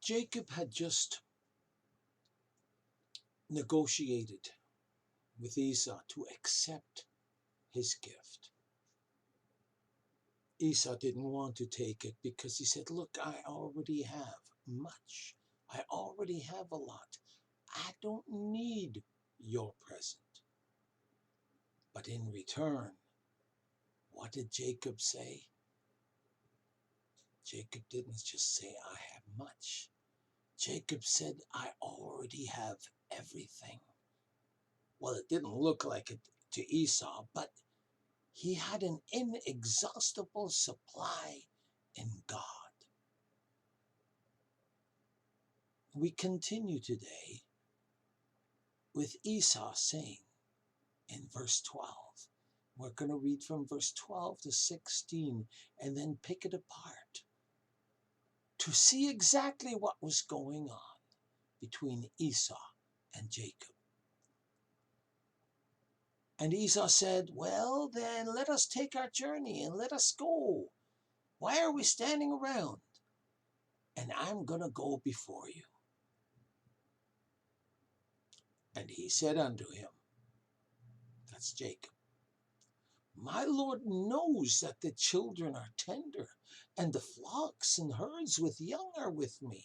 Jacob had just negotiated with Esau to accept his gift. Esau didn't want to take it because he said, look, I already have much. I already have a lot. I don't need your present. But in return, what did Jacob say? Jacob didn't just say, I have much. Jacob said, I already have everything. Well, it didn't look like it to Esau, but he had an inexhaustible supply in God. We continue today with Esau saying in verse 12, we're going to read from verse 12 to 16 and then pick it apart to see exactly what was going on between Esau and Jacob. And Esau said, well, then let us take our journey and let us go. Why are we standing around? And I'm going to go before you. And he said unto him, that's Jacob, my Lord knows that the children are tender, and the flocks and herds with young are with me.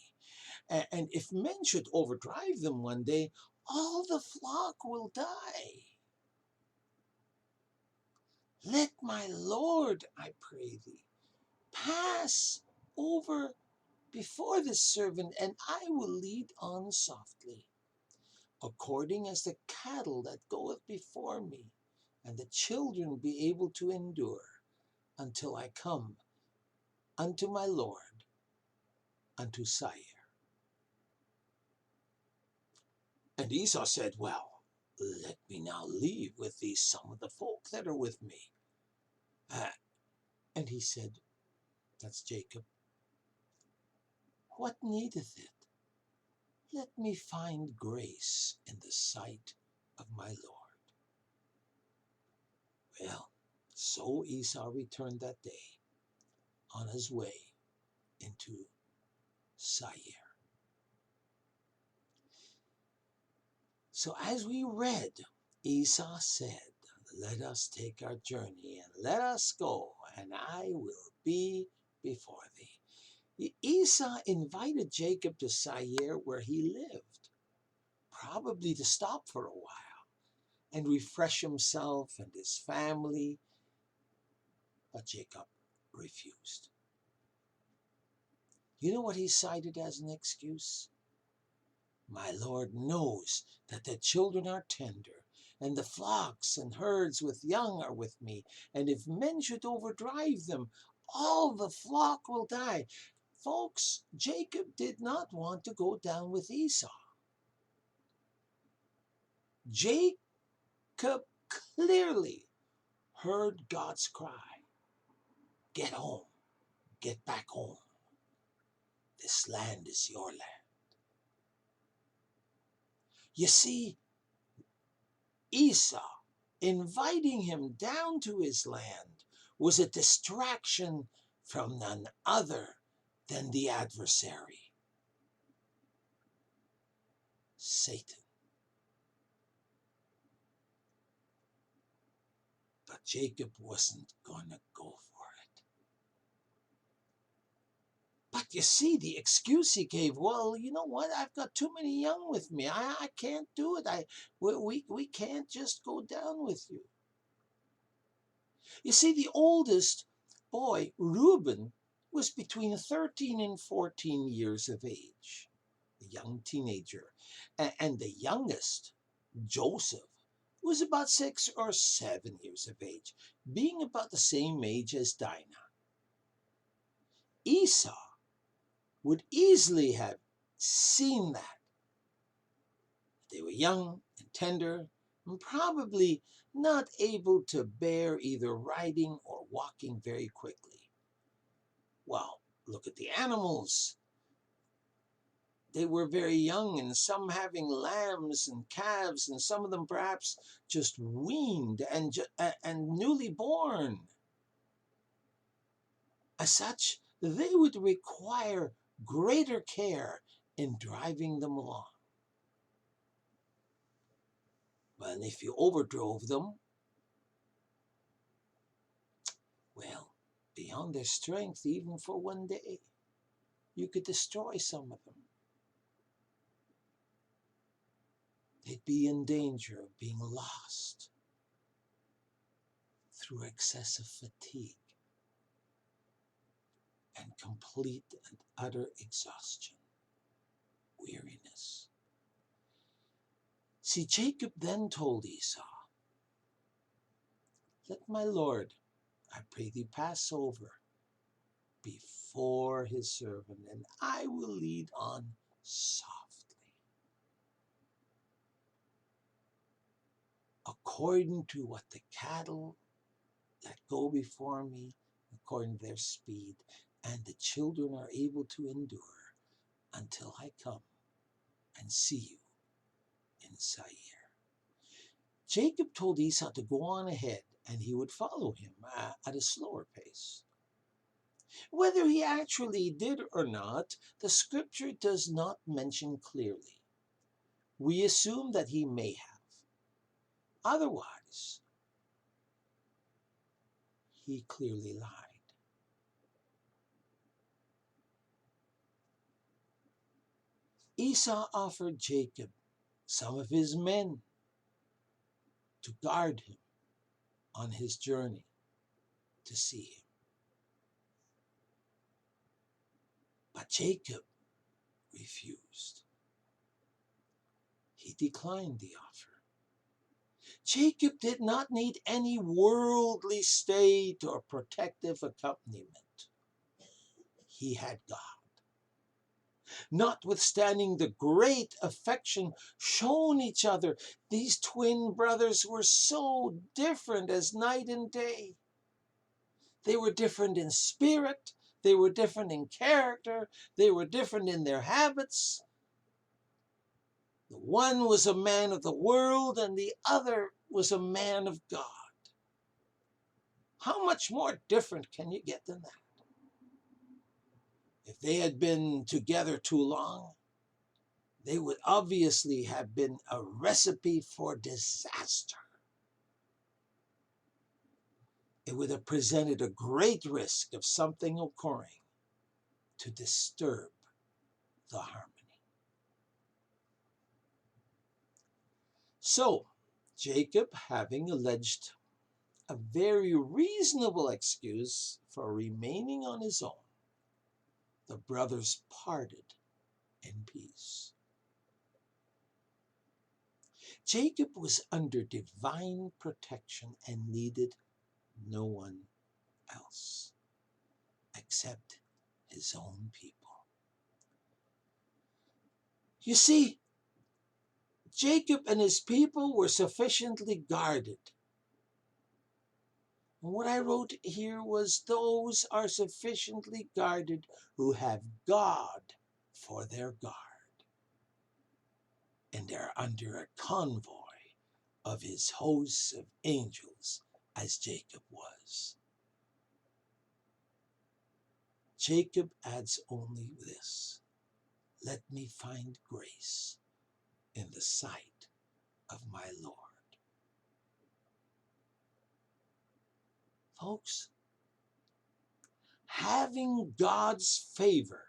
And if men should overdrive them one day, all the flock will die. Let my Lord, I pray thee, pass over before this servant, and I will lead on softly, according as the cattle that goeth before me, and the children be able to endure, until I come unto my Lord, unto Seir. And Esau said, well, let me now leave with thee some of the folk that are with me. And he said, that's Jacob, what needeth it? Let me find grace in the sight of my Lord. Well, so Esau returned that day on his way into Seir. So as we read, Esau said, let us take our journey and let us go, and I will be before thee. Esau invited Jacob to Seir where he lived, probably to stop for a while and refresh himself and his family, but Jacob refused. You know what he cited as an excuse? My Lord knows that the children are tender, and the flocks and herds with young are with me, and if men should overdrive them, all the flock will die. Folks, Jacob did not want to go down with Esau. Jacob clearly heard God's cry, get home, get back home. This land is your land. You see, Esau inviting him down to his land was a distraction from none other than the adversary, Satan. But Jacob wasn't going to go for it. But you see, the excuse he gave, well, you know what? I've got too many young with me. I can't do it. We can't just go down with you. You see, the oldest boy, Reuben, was between 13 and 14 years of age, a young teenager. And the youngest, Joseph, was about 6 or 7 years of age, being about the same age as Dinah. Esau would easily have seen that. They were young and tender, and probably not able to bear either riding or walking very quickly. Well, look at the animals. They were very young, and some having lambs and calves, and some of them perhaps just weaned and newly born. As such, they would require greater care in driving them along. But if you overdrove them, well, beyond their strength, even for one day, you could destroy some of them. They'd be in danger of being lost through excessive fatigue and complete and utter exhaustion, weariness. See, Jacob then told Esau, "Let my lord, I pray thee, pass over before his servant, and I will lead on softly, according to what the cattle that go before me, according to their speed, and the children are able to endure, until I come and see you in Seir." Jacob told Esau to go on ahead, and he would follow him at a slower pace. Whether he actually did or not, the scripture does not mention clearly. We assume that he may have. Otherwise, he clearly lied. Esau offered Jacob some of his men to guard him on his journey to see him. But Jacob refused. He declined the offer. Jacob did not need any worldly state or protective accompaniment. He had God. Notwithstanding the great affection shown each other, these twin brothers were so different as night and day. They were different in spirit, they were different in character, they were different in their habits. The one was a man of the world, and the other was a man of God. How much more different can you get than that? If they had been together too long, they would obviously have been a recipe for disaster. It would have presented a great risk of something occurring to disturb the harmony. So, Jacob, having alleged a very reasonable excuse for remaining on his own, the brothers parted in peace. Jacob was under divine protection and needed no one else except his own people. You see, Jacob and his people were sufficiently guarded. And what I wrote here was, those are sufficiently guarded who have God for their guard, and they're under a convoy of his hosts of angels, as Jacob was. Jacob adds only this: "Let me find grace in the sight of my Lord." Folks, having God's favor,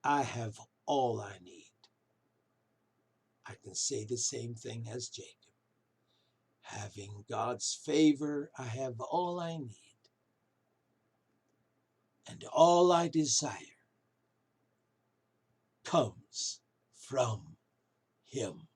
I have all I need. I can say the same thing as Jacob. Having God's favor, I have all I need. And all I desire comes from Him.